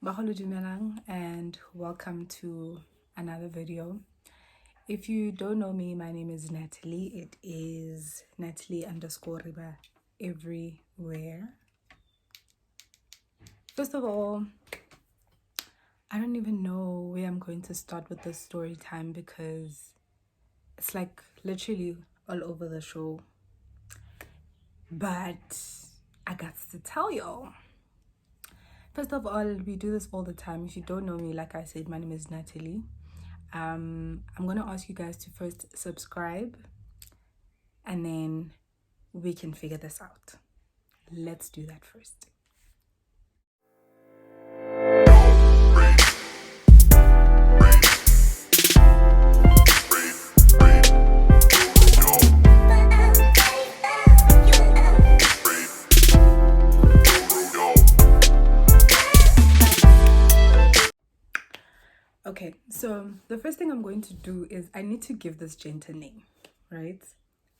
Mahalo dumelang and welcome to another video. If you don't know me, my name is Natalie. It is Natalie_Riba everywhere. First of all, I don't even know where I'm going to start with this story time because it's like literally all over the show. But I got to tell y'all. First of all, we do this all the time. If you don't know me, like I said, my name is Natalie. I'm gonna ask you guys to first subscribe and then we can figure this out. Let's do that first. Okay, so the first thing I'm going to do is I need to give this gent a name, right?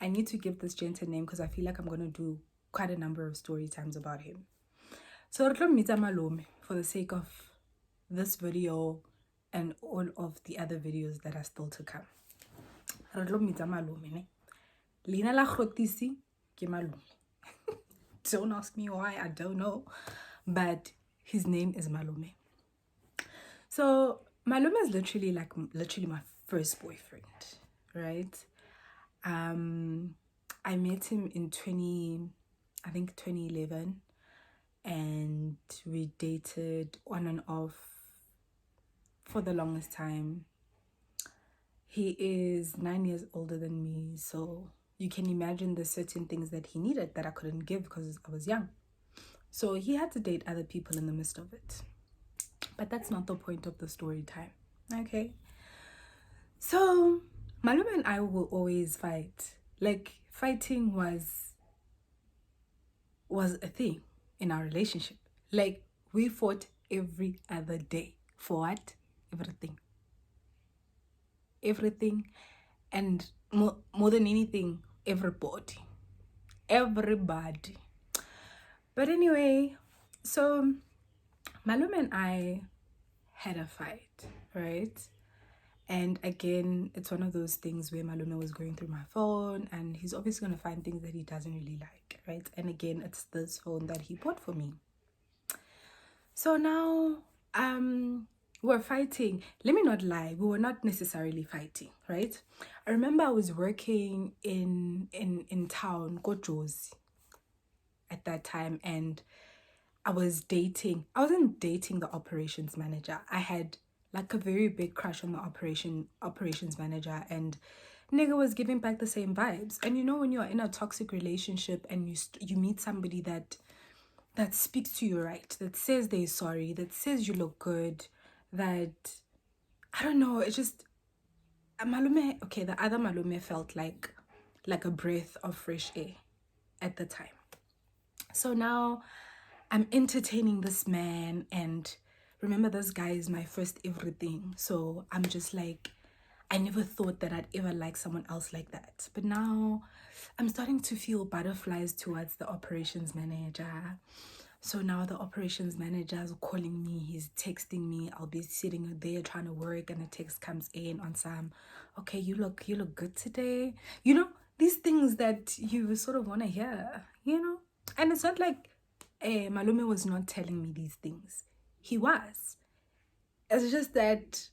I need to give this gent a name because I feel like I'm going to do quite a number of story times about him. So Mita Malome, for the sake of this video and all of the other videos that are still to come. Mita Malome, ne? Lina la khotisi ke Malome. Don't ask me why, I don't know. But his name is Malome. So Malome is literally my first boyfriend, right? I met him in 2011, and we dated on and off for the longest time. He is 9 years older than me, so you can imagine the certain things that he needed that I couldn't give because I was young. So he had to date other people in the midst of it. But that's not the point of the story time, okay? So Malome and I will always fight. Like, fighting was a thing in our relationship. Like, we fought every other day. For what? Everything. And more than anything, everybody. But anyway, so Malome and I had a fight, right? And again, it's one of those things where Malome was going through my phone and he's obviously going to find things that he doesn't really like, right? And again, it's this phone that he bought for me. So now, we're fighting. Let me not lie, we were not necessarily fighting, right? I remember I was working in town, Gojozi, at that time, and I wasn't dating the operations manager. I had like a very big crush on the operations manager, and nigga was giving back the same vibes. And you know, when you're in a toxic relationship and you meet somebody that speaks to you right, that says they're sorry, that says you look good, that, I don't know, it's just Malome. Okay, the other Malome felt like a breath of fresh air at the time. So now I'm entertaining this man, and remember, this guy is my first everything. So I'm just like, I never thought that I'd ever like someone else like that. But now I'm starting to feel butterflies towards the operations manager. So now the operations manager is calling me, he's texting me. I'll be sitting there trying to work, and a text comes in on some, okay, you look good today. You know, these things that you sort of want to hear, you know? And it's not like Malome was not telling me these things. He was. It's just that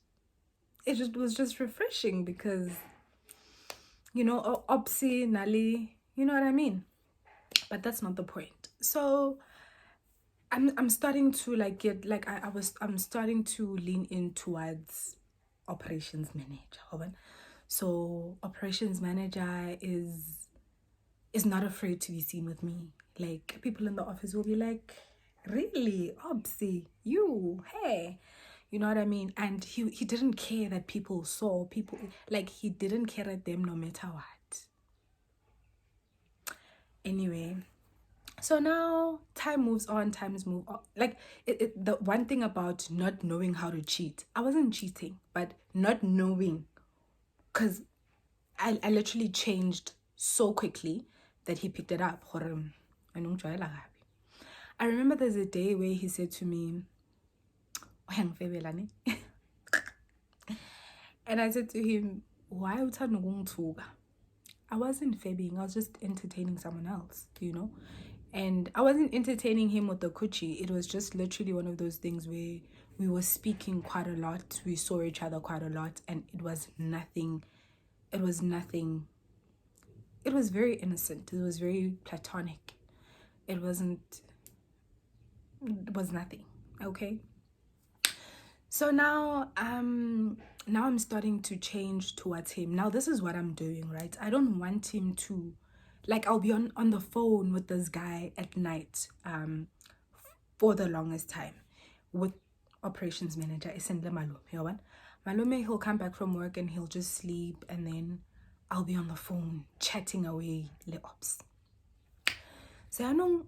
it was just refreshing because, you know, Opsi, Nali, you know what I mean? But that's not the point. So I'm starting to like get like I'm starting to lean in towards operations manager. So operations manager is not afraid to be seen with me. Like, people in the office will be like, really, Opsy, you, hey, you know what I mean? And he didn't care that people saw people, like, he didn't care at them no matter what. Anyway, so now times move on. Like, the one thing about not knowing how to cheat, I wasn't cheating, but not knowing, because I literally changed so quickly that he picked it up. I remember there's a day where he said to me, And I said to him, why uthanda ukungithuka? I wasn't fibbing, I was just entertaining someone else, you know? And I wasn't entertaining him with the coochie. It was just literally one of those things where we were speaking quite a lot. We saw each other quite a lot, and it was nothing. It was nothing. It was very innocent. It was very platonic. It wasn't. It was nothing. Okay. So now I'm starting to change towards him. Now this is what I'm doing, right? I don't want him to, like, I'll be on the phone with this guy at night for the longest time with operations manager Isendle Malume. Malume, he'll come back from work and he'll just sleep, and then I'll be on the phone chatting away the ops. So I know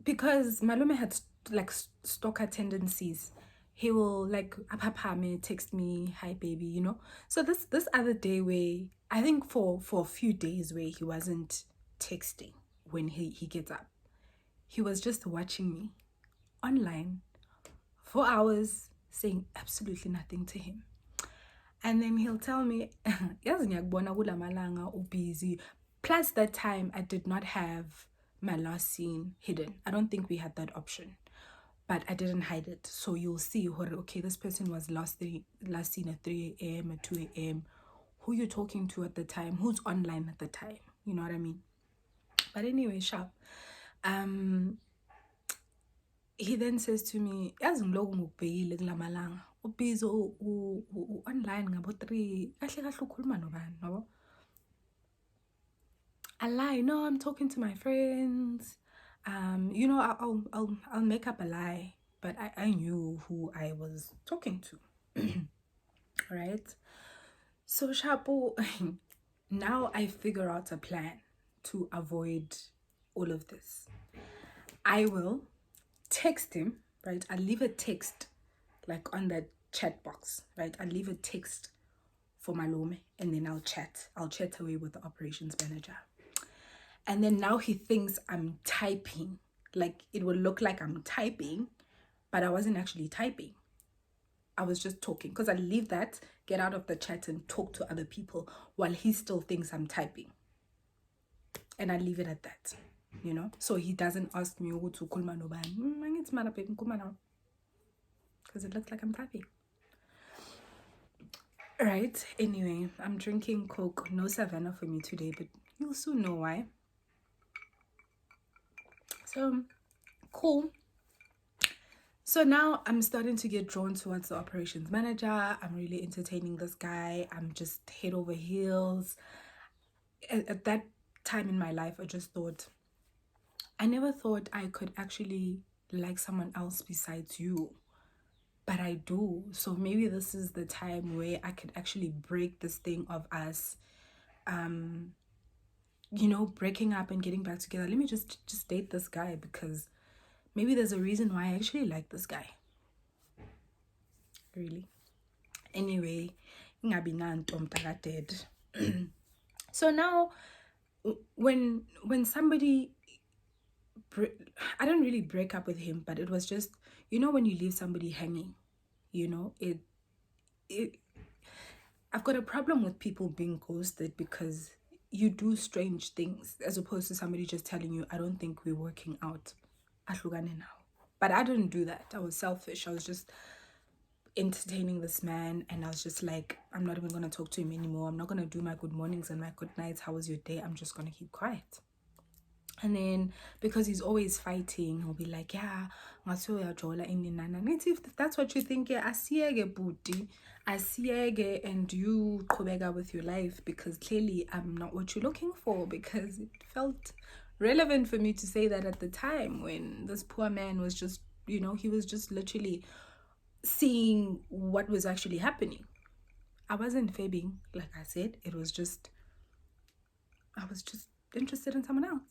because Malume had like stalker tendencies. He will like apapame, text me, hi baby, you know. So this other day where I think for a few days where he wasn't texting when he gets up, he was just watching me online for hours, saying absolutely nothing to him. And then he'll tell me, busy. Plus that time I did not have my last scene hidden. I don't think we had that option, but I didn't hide it. So you'll see, okay, this person was last seen at 3 a.m. at 2 a.m. Who you talking to at the time? Who's online at the time? You know what I mean? But anyway, sharp. He then says to me, yazi ngiloku ngikubhekile kulamalanga. Ubhizi online ngabo 3. Kahle kahle ukhuluma nobani, no? I lie. No, I'm talking to my friends. You know, I'll make up a lie, but I knew who I was talking to. Right? So Shapo, now I figure out a plan to avoid all of this. I will text him, right? I'll leave a text like on that chat box, right? I'll leave a text for Malume, and then I'll chat away with the operations manager. And then now he thinks I'm typing, like it will look like I'm typing, but I wasn't actually typing. I was just talking, because I leave that, get out of the chat and talk to other people while he still thinks I'm typing. And I leave it at that, you know? So he doesn't ask me to kulma no ban. Because it looks like I'm typing. Right, anyway, I'm drinking Coke. No Savannah for me today, but you'll soon know why. So, cool. So now I'm starting to get drawn towards the operations manager. I'm really entertaining this guy. I'm just head over heels. At that time in my life, I never thought I could actually like someone else besides you. But I do. So maybe this is the time where I could actually break this thing of us, you know, breaking up and getting back together. Let me just date this guy, because maybe there's a reason why I actually like this guy. Really. Anyway, dead. So now, when somebody, I don't really break up with him, but it was just, you know, when you leave somebody hanging, you know, I've got a problem with people being ghosted, because you do strange things, as opposed to somebody just telling you, I don't think we're working out. But I didn't do that. I was selfish. I was just entertaining this man, and I was just like, I'm not even gonna talk to him anymore. I'm not gonna do my good mornings and my good nights. How was your day? I'm just gonna keep quiet. And then, because he's always fighting, he'll be like, yeah, if that's what you think, yeah, asiyeke booty, asiyeke, and you qhubeka with your life, because clearly I'm not what you're looking for. Because it felt relevant for me to say that at the time, when this poor man was just, you know, he was just literally seeing what was actually happening. I wasn't fibbing, like I said. It was just, I was just interested in someone else.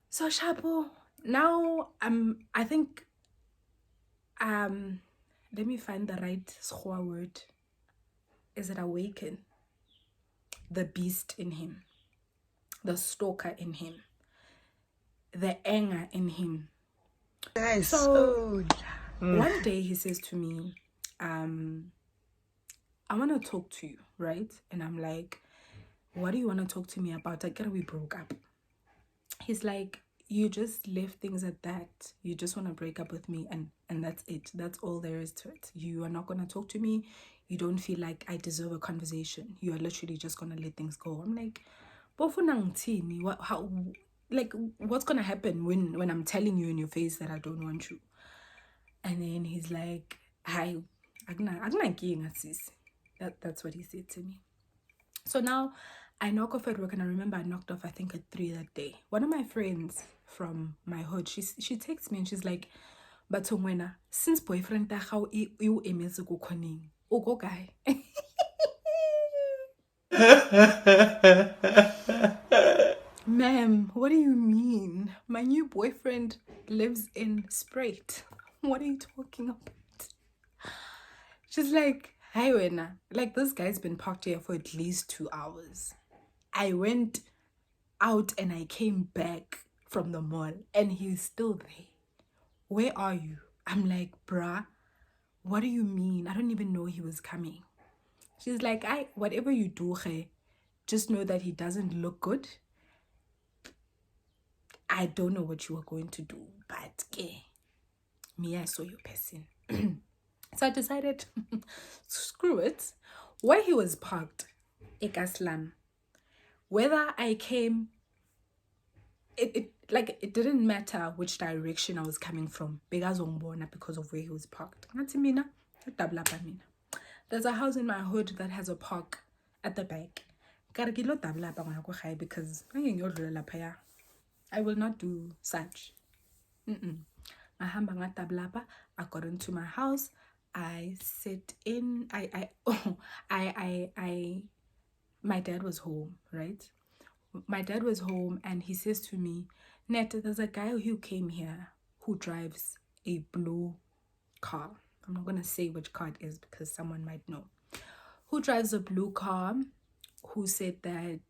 So Shapo, now I think let me find the right Schoa word. Is it awaken? The beast in him, the stalker in him, the anger in him. So one day he says to me, I want to talk to you, right? And I'm like, what do you want to talk to me about? I get we broke up. He's like, you just left things at that. You just want to break up with me, and that's it. That's all there is to it. You are not going to talk to me. You don't feel like I deserve a conversation. You are literally just going to let things go. I'm like, what, how, like, what's going to happen when I'm telling you in your face that I don't want you? And then he's like, hi, that's what he said to me. So now I knock off at work, and I remember I knocked off, I think, at 3 that day. One of my friends from my hood, she texts me and she's like, but Tongwena, since boyfriend ta how you emetse go koning, o go guy. Ma'am, what do you mean? My new boyfriend lives in Spruit. What are you talking about? She's like, hi, Wena. Like, this guy's been parked here for at least 2 hours. I went out and I came back from the mall and he's still there. Where are you? I'm like, bruh, what do you mean? I don't even know he was coming. She's like, whatever you do, just know that he doesn't look good. I don't know what you are going to do, but me, I saw your person. So I decided, screw it. Where he was parked, Ekaslam, whether I came, it didn't matter which direction I was coming from, because of where he was parked. There's a house in my hood that has a park at the back. Because I will not do such. I got into my house. I sit in. My dad was home, right? My dad was home, and he says to me, Net, there's a guy who came here who drives a blue car. I'm not gonna say which car it is because someone might know. Who drives a blue car? Who said that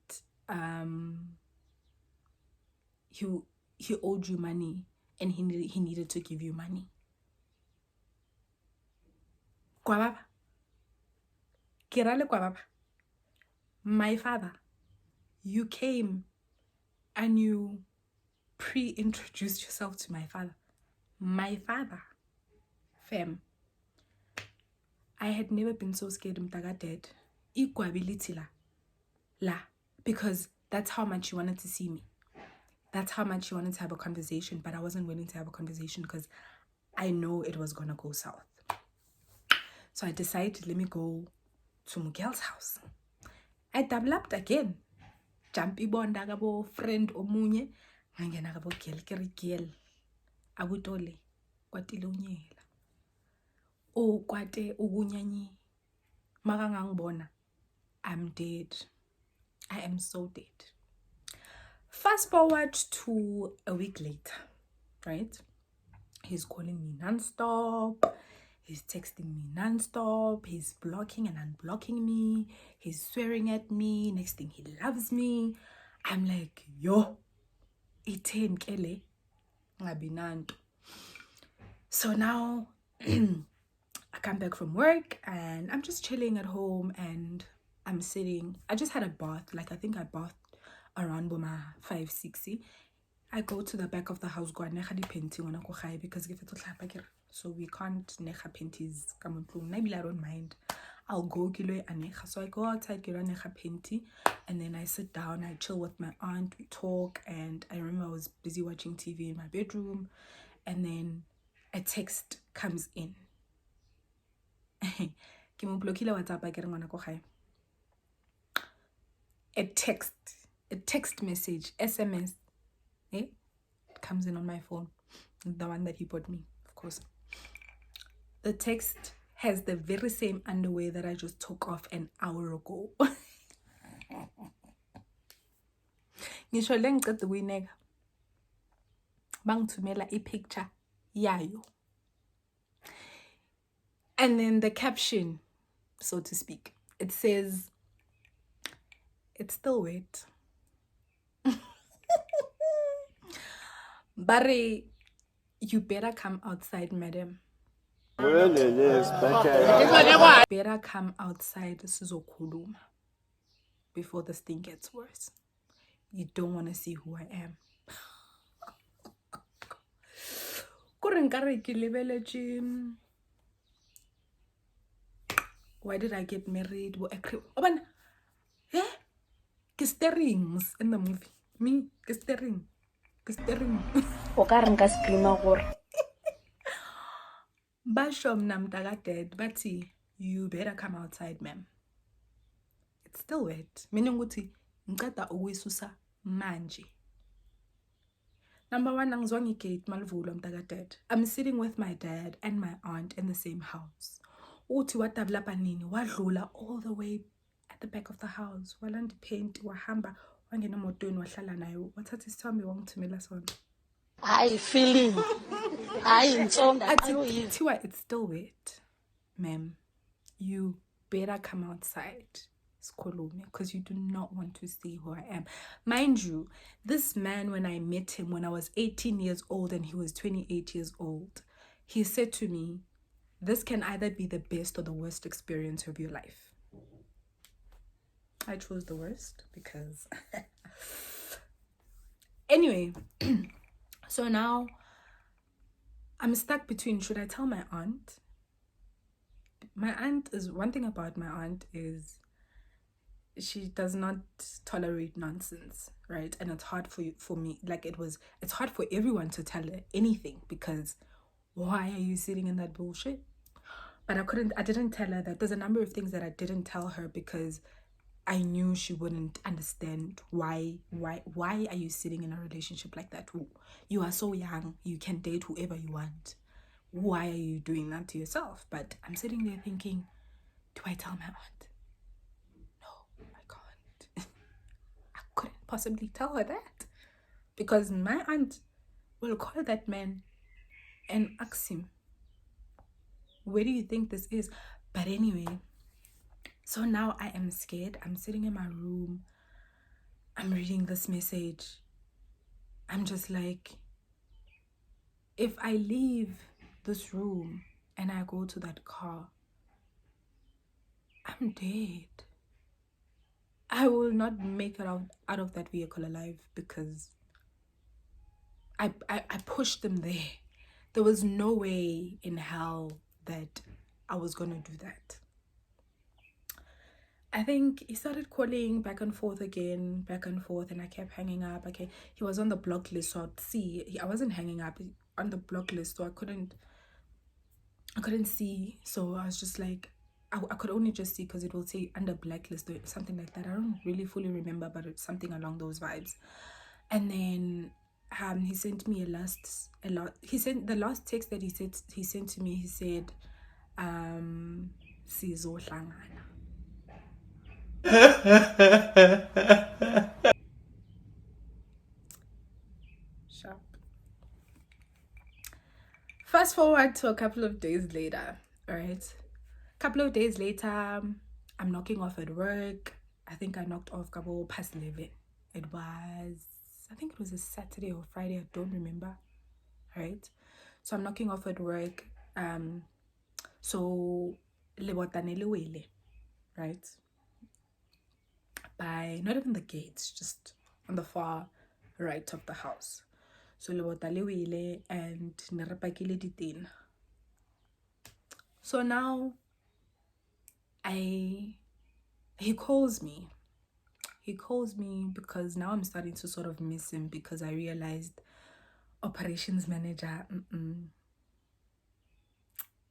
he owed you money and he needed to give you money. Kwa baba. Kirale kwa baba. My father, you came and you pre-introduced yourself to my father. My father. Fam. I had never been so scared mtaga dead. Ikwability la. Because that's how much you wanted to see me. That's how much you wanted to have a conversation, but I wasn't willing to have a conversation because I know it was gonna go south. So I decided, let me go to Miguel's house. I developed again. Jumpy bonda gabo friend omunye. Ngangena gabo gel. Abutole. Kwatile unyela. O kwate ugunyanyi. Magangang bona. I'm dead. I am so dead. Fast forward to a week later, right? He's calling me nonstop. He's texting me nonstop. He's blocking and unblocking me. He's swearing at me. Next thing, he loves me. I'm like, yo, iten kele ngabinanto. So now I come back from work and I'm just chilling at home and I'm sitting. I just had a bath. Like, I think I bathed around Boma 5:60. I go to the back of the house, go and neha di painting on a because if it's so we can't neha panties come on. Maybe I don't mind. I'll go kilo aneha. So I go outside, get a neha panty, and then I sit down, I chill with my aunt, we talk, and I remember I was busy watching TV in my bedroom, and then a text comes in. A text message, SMS. It comes in on my phone, the one that he bought me, of course. The text has the very same underwear that I just took off an hour ago. Ngisho le ngicede ukuyineka bangithumela i-picture yayo. And then the caption, so to speak, it says, it's still wet. But You better come outside, madam. Better come outside, sizokhuluma, before this thing gets worse. You don't want to see who I am. Why did I get married? Yeah, kiss the rings in the movie. Me, kiss the ring. Kiss the ring. Bashom namtaga dead, but you better come outside, ma'am. It's still wet. Meaning uti ngada uwisusa manje. Number one, angizwangi gate malvulo mtaga dead. I'm sitting with my dad and my aunt in the same house. Uti watabla panini wadlula all the way at the back of the house. Walandi paint wahamba wangena motweni wahlala nayo. Wathatha isithombe wangithumela sona. I feeling. Tiwa, it's still wet. Ma'am, you better come outside, because you do not want to see who I am. Mind you, this man, when I met him when I was 18 years old and he was 28 years old, he said to me, this can either be the best or the worst experience of your life. I chose the worst because... Anyway, so now I'm stuck between, should I tell my aunt? My aunt is, one thing about my aunt is she does not tolerate nonsense, right? And it's hard for me, like it's hard for everyone to tell her anything, because why are you sitting in that bullshit? But I didn't tell her that. There's a number of things that I didn't tell her because I knew she wouldn't understand why are you sitting in a relationship like that? You are so young, you can date whoever you want. Why are you doing that to yourself? But I'm sitting there thinking, do I tell my aunt? No, I can't. I couldn't possibly tell her that, because my aunt will call that man and ask him, where do you think this is? But anyway, so now I am scared. I'm sitting in my room. I'm reading this message. I'm just like, if I leave this room and I go to that car, I'm dead. I will not make it out of that vehicle alive, because I pushed them there. There was no way in hell that I was gonna do that. I think he started calling back and forth again, and I kept hanging up. Okay, he was on the block list, so I wasn't hanging up on the block list, so I couldn't see. So I was just like, I could only just see because it will say under blacklist or something like that. I don't really fully remember, but it's something along those vibes. And then he sent me the last text that he sent to me, he said, sizohlangana. Sharp. Fast forward to a couple of days later, right? A couple of days later, I'm knocking off at work. I think I knocked off past 11. I think it was a Saturday or Friday, I don't remember, right? So I'm knocking off at work. So right? By not even the gates, just on the far right of the house. So and so now he calls me. He calls me because now I'm starting to sort of miss him, because I realized operations manager,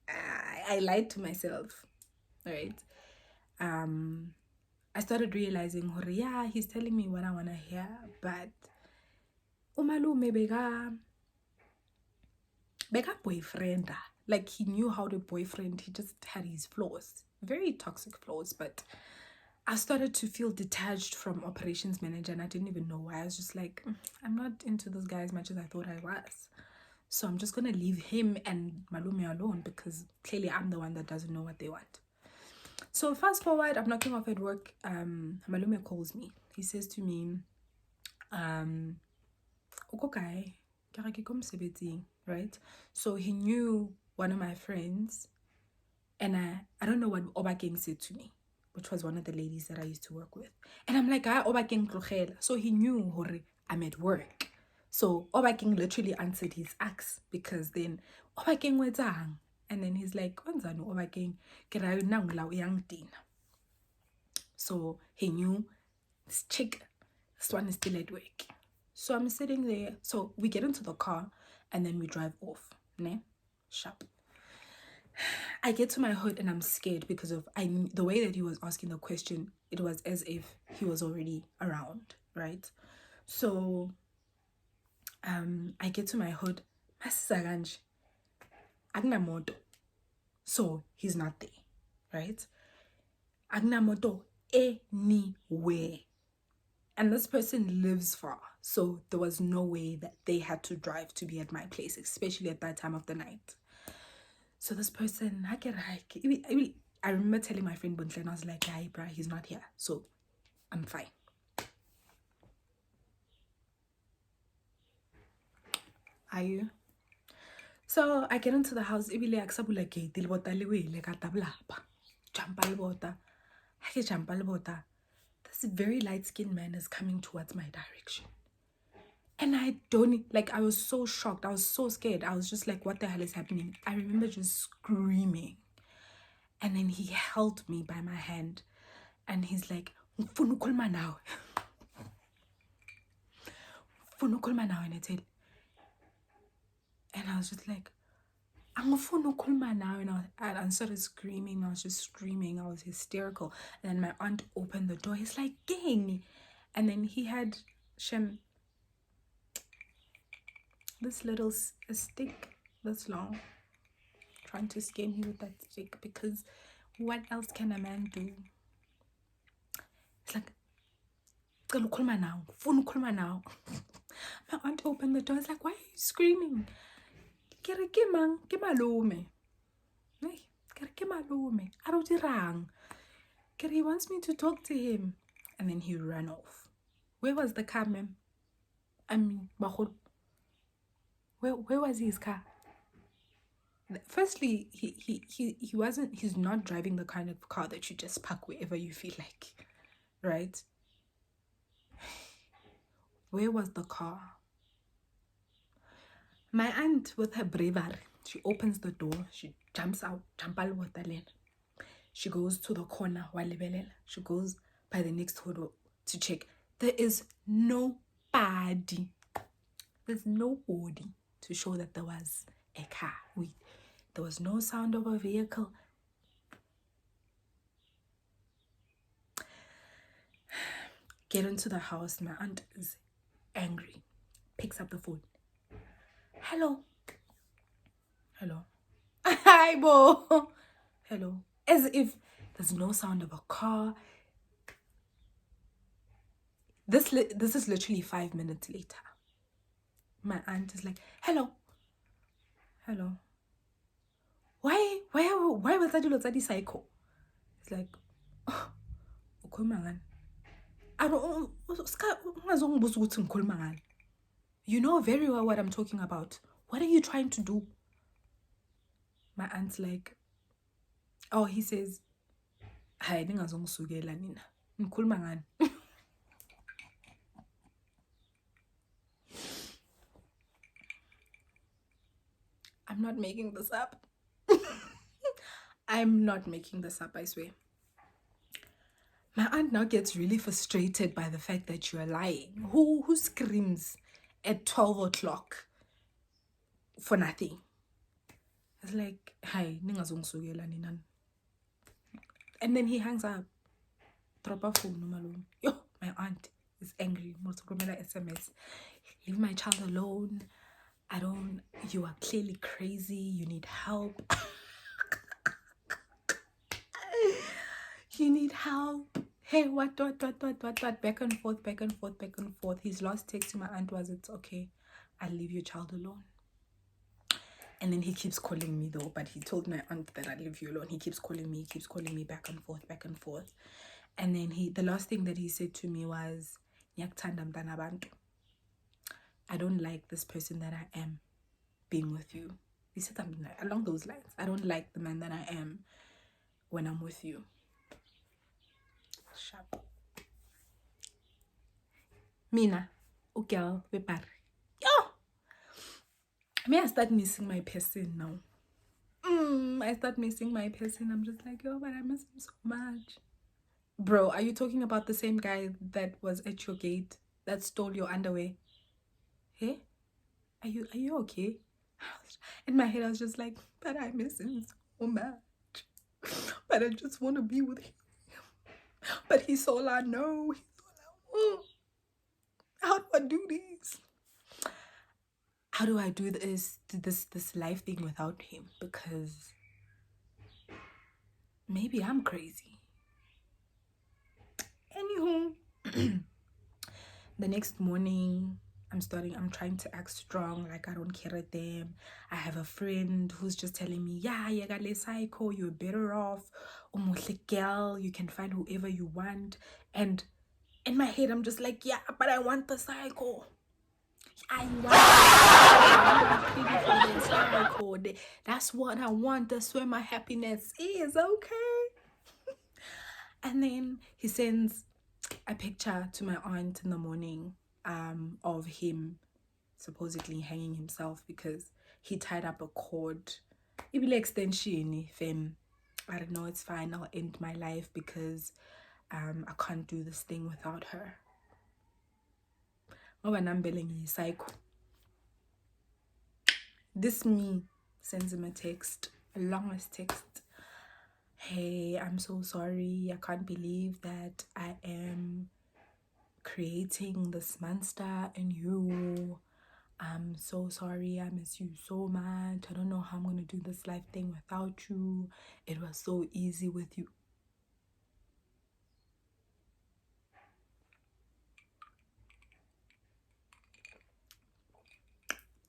I lied to myself, right? I started realizing, yeah, he's telling me what I want to hear, but umalume beka boyfriend, like he knew how to boyfriend. He just had his flaws, very toxic flaws. But I started to feel detached from operations manager, and I didn't even know why. I was just like, I'm not into this guy as much as I thought I was, so I'm just gonna leave him and Malume alone, because clearly I'm the one that doesn't know what they want. So fast forward, I'm knocking off at work. Malume calls me. He says to me, okay, right? So he knew one of my friends, and I don't know what Obakeng said to me, which was one of the ladies that I used to work with. And I'm like, Obakeng tlogela. So he knew hore I'm at work. So Obakeng literally answered his axe, because then Obakeng wetang. And then he's like, Obakeng, so he knew this chick, this one is still at work. So I'm sitting there. So we get into the car and then we drive off. Ne? Sharp. I get to my hood and I'm scared because of the way that he was asking the question. It was as if he was already around, right? So I get to my hood. Agnamoto. So he's not there, right? Agnamoto anywhere. And this person lives far. So there was no way that they had to drive to be at my place, especially at that time of the night. So this person, I remember telling my friend Buntle, and I was like, hey, bruh, he's not here. So I'm fine. Are you? So I get into the house. This very light-skinned man is coming towards my direction. And I was so shocked. I was so scared. I was just like, what the hell is happening? I remember just screaming. And then he held me by my hand. And he's like, Funukulma now. Funukulma now. And I was just like, I'm a Funukulma now. And I started screaming. I was just screaming. I was hysterical. And then my aunt opened the door. He's like, gang. And then he had Shem, this little stick this long, trying to scare me with that stick, because what else can a man do? It's like, Kulma now. My aunt opened the door. It's like, why are you screaming? He wants me to talk to him. And then he ran off. Where was the car, ma'am? I mean, where was his car? Firstly, he's not driving the kind of car that you just park wherever you feel like, right? Where was the car? My aunt, with her bravery, she opens the door, she jumps out, she goes to the corner, she goes by the next hood to check. There is nobody. There's nobody to show that there was a car. There was no sound of a vehicle. Get into the house. My aunt is angry. Picks up the phone. Hello. Hi, Bo. Hello. As if there's no sound of a car. This is literally 5 minutes later. My aunt is like, hello. Why was that you psycho? It's like, oh, I don't. You know very well what I'm talking about. What are you trying to do? My aunt's like, oh, he says, hi, I'm not making this up. I'm not making this up, I swear. My aunt now gets really frustrated by the fact that you are lying. Who screams at 12 o'clock for nothing? It's like, hi, and then he hangs up. Drop a phone. Yo, my aunt is angry. SMS. Leave my child alone. You are clearly crazy. You need help. You need help. Hey, what? Back and forth. His last text to my aunt was, it's okay. I'll leave your child alone. And then he keeps calling me though, but he told my aunt that I'd leave you alone. He keeps calling me back and forth. And then the last thing that he said to me was, I I don't like this person that I am being with you. He said something like, along those lines. I don't like the man that I am when I'm with you. Sharp. Mina, girl, pepper. Yo! May I start missing my person now? I start missing my person. I'm just like, yo, but I miss him so much. Bro, are you talking about the same guy that was at your gate that stole your underwear? Hey? Are you okay? In my head, I was just like, but I miss him so much. But I just want to be with him. But he's all I know. He's all I want. How do I do this? How do I do this life thing without him? Because maybe I'm crazy. Anywho, the next morning, I'm trying to act strong, like I don't care at them. I have a friend who's just telling me, yeah, you got psycho, you're better off. Girl, you can find whoever you want. And in my head, I'm just like, yeah, but I want the psycho. I want the psycho. That's what I want. That's where my happiness is, okay? And then he sends a picture to my aunt in the morning of him supposedly hanging himself because he tied up a cord. Ibile extension, fam. I don't know, it's fine. I'll end my life because I can't do this thing without her. Psycho. This me sends him a text, a longest text. Hey, I'm so sorry. I can't believe that I am creating this monster in you. I'm so sorry. I miss you so much. I don't know how I'm going to do this life thing without you. It was so easy with you.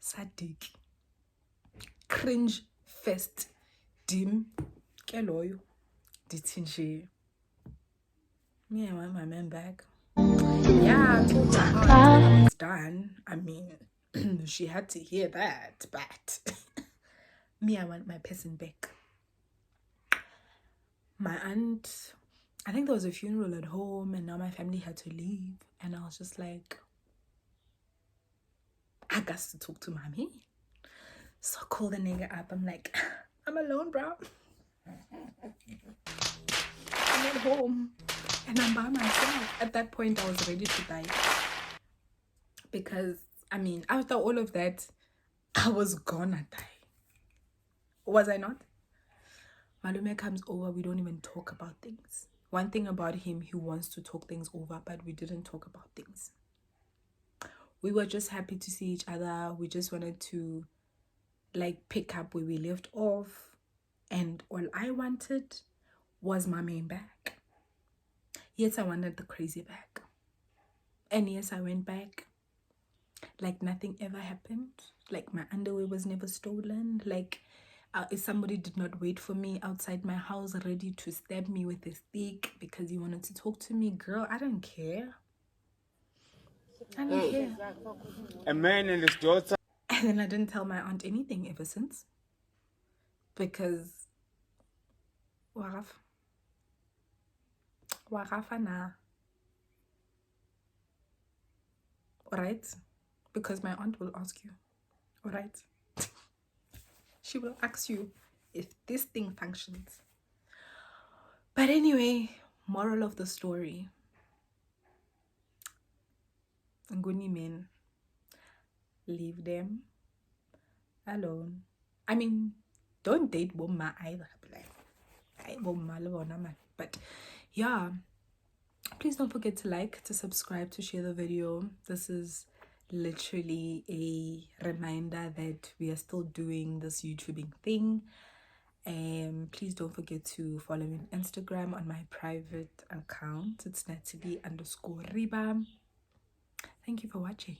Sadiq. Cringe fest. Dim. Keloyo. Ditinje. Me, I want my man back. Yeah, I told my aunt I was done. I mean, she had to hear that, but me, I want my person back. My aunt, I think there was a funeral at home and now my family had to leave. And I was just like, I got to talk to mommy. So I call the nigga up. I'm like, I'm alone, bro. I'm at home and I'm by myself. At that point, I was ready to die. Because, I mean, after all of that, I was gonna die. Was I not? Malume comes over, we don't even talk about things. One thing about him, he wants to talk things over, but we didn't talk about things. We were just happy to see each other. We just wanted to like pick up where we left off. And all I wanted was my main back. Yes, I wanted the crazy back. And yes, I went back. Like nothing ever happened. Like my underwear was never stolen. Like if somebody did not wait for me outside my house ready to stab me with a stick because he wanted to talk to me, girl, I don't care. I don't care. A man and his daughter. And then I didn't tell my aunt anything ever since. Because Waraf na. Alright? Because my aunt will ask you. Alright? She will ask you if this thing functions. But anyway, moral of the story. Nguni men, leave them alone. I mean, don't date Bomma either. But yeah, please don't forget to like, to subscribe, to share the video. This is literally a reminder that we are still doing this YouTubing thing. And please don't forget to follow me on Instagram on my private account. It's Natalie_Riba. Thank you for watching.